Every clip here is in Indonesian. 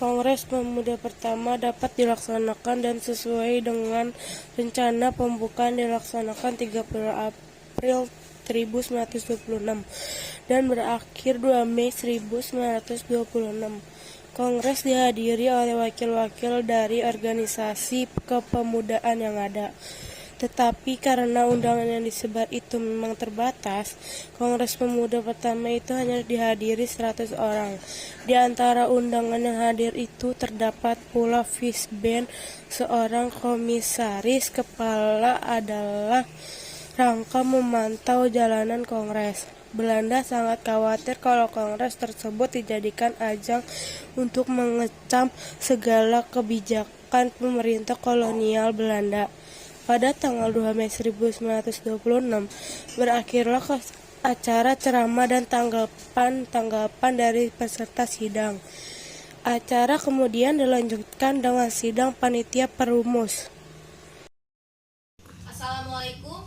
Kongres Pemuda pertama dapat dilaksanakan dan sesuai dengan rencana pembukaan dilaksanakan 30 April 1926 dan berakhir 2 Mei 1926. Kongres dihadiri oleh wakil-wakil dari organisasi kepemudaan yang ada. Tetapi karena undangan yang disebar itu memang terbatas, Kongres Pemuda pertama itu hanya dihadiri 100 orang. Di antara undangan yang hadir itu terdapat pula Visbeen, seorang komisaris kepala adalah rangka memantau jalanan Kongres. Belanda sangat khawatir kalau Kongres tersebut dijadikan ajang untuk mengecam segala kebijakan pemerintah kolonial Belanda. Pada tanggal 2 Mei 1926, berakhirlah acara ceramah dan tanggapan dari peserta sidang. Acara kemudian dilanjutkan dengan sidang panitia perumus. Assalamualaikum.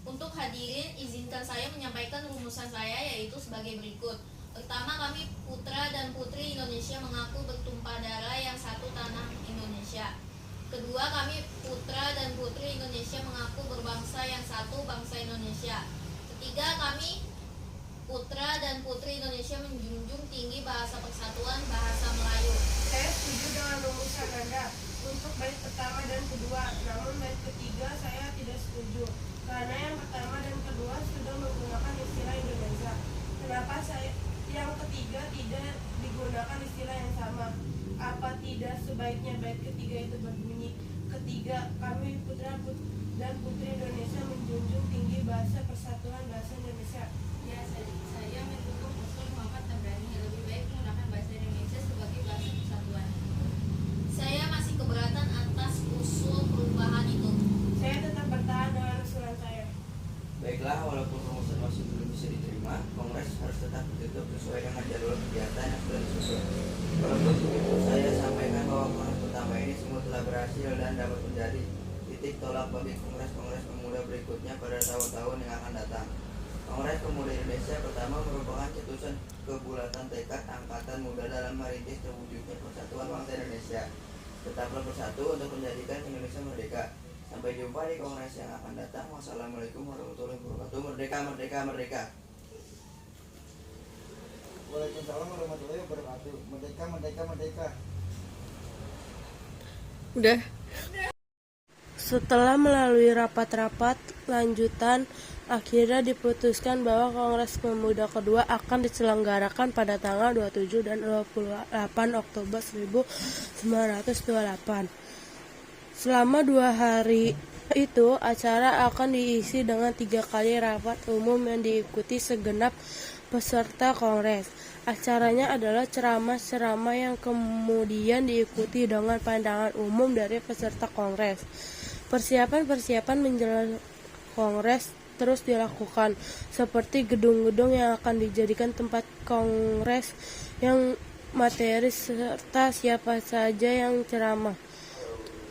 Untuk hadirin, izinkan saya menyampaikan rumusan saya, yaitu sebagai berikut. Pertama, kami putra dan putri Indonesia mengaku bertumpah darah yang satu tanah Indonesia. Kedua, kami putra dan putri Indonesia mengaku berbangsa yang satu, bangsa Indonesia. Ketiga, kami putra dan putri Indonesia menjunjung tinggi bahasa persatuan, bahasa Melayu. Saya setuju dengan rumusan Anda untuk bait pertama dan kedua, namun bait ketiga saya tidak setuju, karena yang pertama dan kedua sudah menggunakan istilah Indonesia. Kenapa yang ketiga tidak digunakan istilah yang sama? Apa tidak sebaiknya bait ketiga itu berbunyi, ketiga, kami putra dan putri Indonesia menjunjung tinggi bahasa persatuan, bahasa Indonesia? Ya, saya mendukung usul Muhammad Tabrani. Lebih baik menggunakan bahasa Indonesia sebagai bahasa persatuan. Saya masih keberatan atas usul perubahan itu. Saya tetap bertahan dengan usulan saya. Baiklah, walaupun rumusan masih belum bisa diterima, Kongres harus tetap ditutup sesuai dengan jadwal kegiatan yang sudah disusun. Walaupun begitu, saya sampaikan bahwa Kongres pertama ini semua telah berhasil dan dapat menjadi titik tolak bagi Kongres-Kongres Pemuda berikutnya pada tahun-tahun yang akan datang. Kongres Pemuda Indonesia pertama merupakan cetusan kebulatan tekad angkatan muda dalam merintis terwujudnya persatuan bangsa Indonesia. Tetaplah bersatu untuk menjadikan Indonesia merdeka. Sampai jumpa di Kongres yang akan datang. Wassalamualaikum warahmatullahi wabarakatuh. Merdeka, merdeka, merdeka. Waalaikumsalam warahmatullahi wabarakatuh. Merdeka, merdeka, merdeka. Udah. Setelah melalui rapat-rapat lanjutan, akhirnya diputuskan bahwa Kongres Pemuda kedua akan diselenggarakan pada tanggal 27 dan 28 Oktober 1928. Selama 2 hari itu, acara akan diisi dengan 3 kali rapat umum yang diikuti segenap peserta Kongres. Acaranya adalah ceramah-ceramah yang kemudian diikuti dengan pandangan umum dari peserta Kongres. Persiapan-persiapan menjelang Kongres terus dilakukan, seperti gedung-gedung yang akan dijadikan tempat Kongres, yang materi serta siapa saja yang ceramah.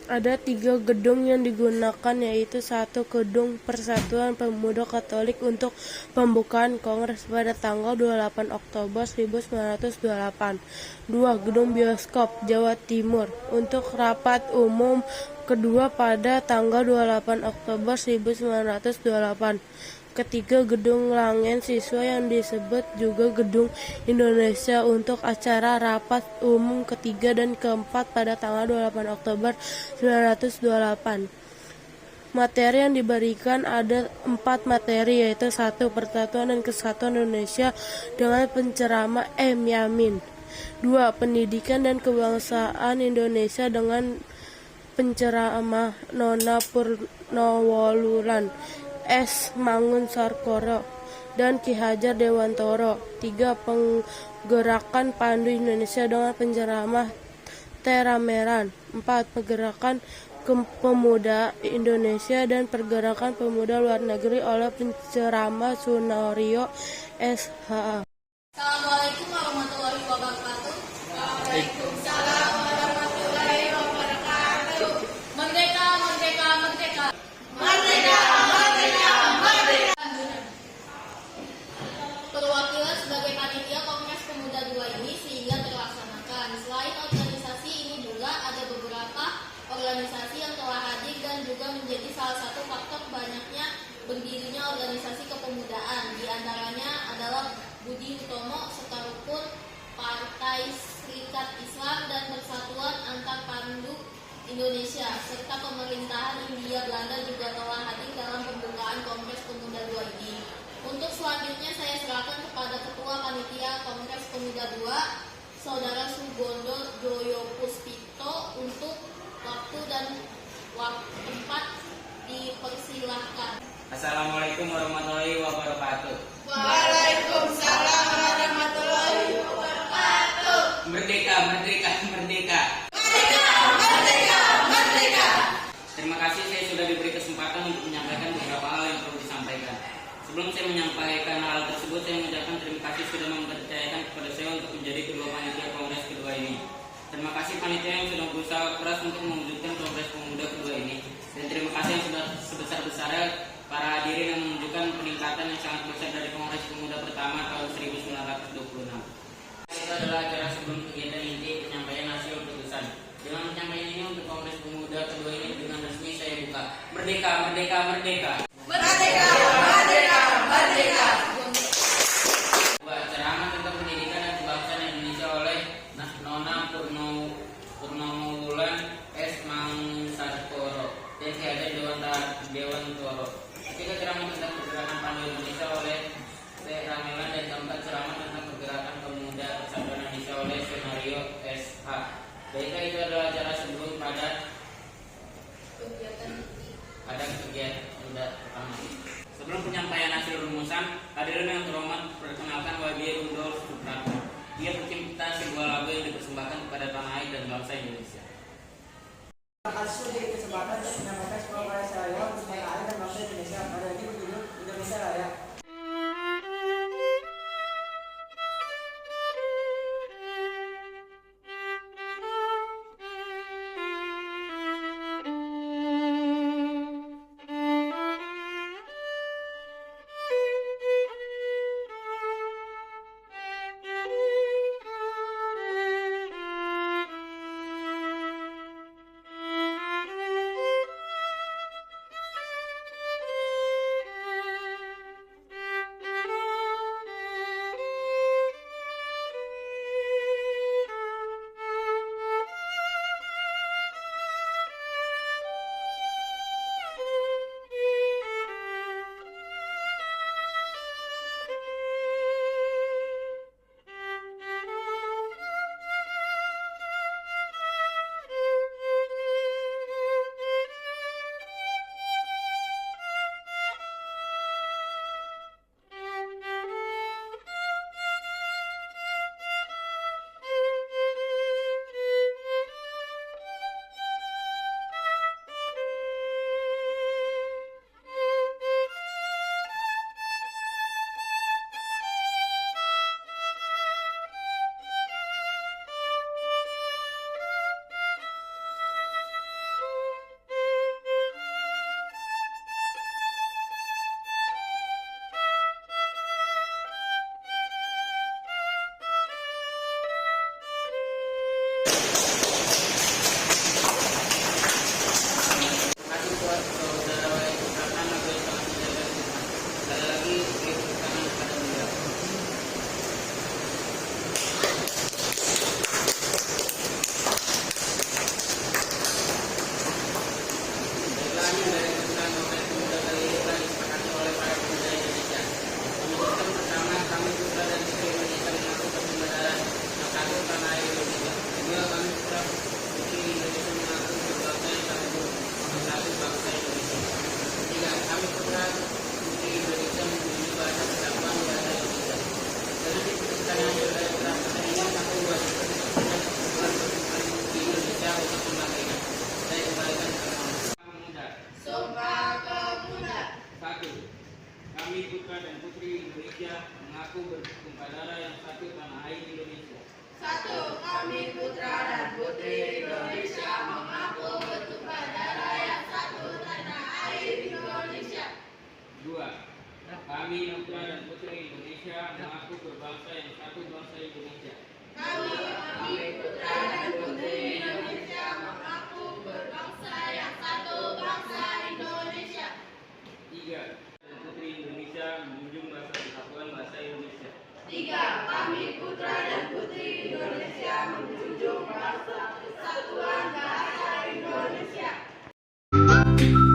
Ada 3 gedung yang digunakan, yaitu 1 Gedung Persatuan Pemuda Katolik untuk pembukaan Kongres pada tanggal 28 Oktober 1928. 2 Gedung Bioskop Jawa Timur untuk rapat umum kedua pada tanggal 28 Oktober 1928. Ketiga, Gedung Langen Siswa yang disebut juga Gedung Indonesia untuk acara rapat umum ketiga dan keempat pada tanggal 28 Oktober 1928. Materi yang diberikan ada 4 materi, yaitu 1. Persatuan dan Kesatuan Indonesia dengan penceramah M. Yamin. 2. Pendidikan dan Kebangsaan Indonesia dengan penceramah Nona Purnawolulan, S. Mangun Sarkoro, dan Ki Hajar Dewantoro. 3. Penggerakan Pandu Indonesia dengan penceramah Terameran. 4. Pergerakan Pemuda Indonesia dan Pergerakan Pemuda Luar Negeri oleh penceramah Sunario SH. Assalamualaikum warahmatullahi wabarakatuh. Waalaikumsalam warahmatullahi wabarakatuh. Merdeka, merdeka, merdeka. Merdeka, merdeka, merdeka. Perwakilan sebagai panitia Kongres Pemuda 2 ini sehingga terlaksanakan. Selain Budi Utomo serta rukun Partai Serikat Islam dan Persatuan Antar Pandu Indonesia serta pemerintahan Hindia Belanda juga telah hadir dalam pembukaan Kongres Pemuda II ini. Untuk selanjutnya saya serahkan kepada Ketua Panitia Kongres Pemuda II, Saudara Sugondo Joyo Puspito, untuk waktu dan tempat dipersilahkan. Assalamualaikum warahmatullahi wabarakatuh. Waalaikumsalam warahmatullahi wabarakatuh. Merdeka, merdeka, merdeka. Merdeka. Terima kasih saya sudah diberi kesempatan untuk menyampaikan beberapa hal yang perlu disampaikan. Sebelum saya menyampaikan hal tersebut, saya mengucapkan terima kasih sudah mempercayakan kepada saya untuk menjadi ketua panitia Kongres kedua ini. Terima kasih panitia yang sudah berusaha keras untuk mewujudkan Kongres Pemuda kedua ini. Dan terima kasih yang sudah sebesar-besarnya para hadirin yang menunjukkan peningkatan yang sangat besar dari Kongres Pemuda pertama tahun 1926. Itu adalah acara sebelum kegiatan inti penyampaian hasil putusan. Dengan penyampaian ini untuk Kongres Pemuda kedua ini dengan resmi saya buka. Merdeka, merdeka, merdeka. Merdeka, merdeka, merdeka. Buat ceramah tentang pendidikan dan kebangsaan Indonesia oleh Nona Purnomo Wulan S. Mangsatoro dan Dewan Toro. Ketiga ceramah tentang pergerakan Pandu Indonesia oleh T. Ramelan dan keempat ceramah tentang pergerakan pemuda Persatuan Indonesia oleh Senario S.H. Baiklah, itu adalah acara sebelum pada kegiatan pertama. Sebelum penyampaian hasil rumusan, hadirin yang terhormat, perkenalkan Wage Rudolf Suprapto. Dia pencipta sebuah lagu yang dipersembahkan kepada tanah air dan bangsa Indonesia. Terima kasih sudah kesempatan untuk menyampaikan sebuah saya untuk tanah air dan bangsa Indonesia. Pada ini berjudul Indonesia Raya. Kami putra dan putri Indonesia mengaku berbangsa yang satu, bangsa Indonesia. Kami putra dan putri Indonesia mengaku berbangsa yang satu, bangsa Indonesia. 3. Dan putri Indonesia menjunjung bahasa persatuan bahasa Indonesia. 3. Thank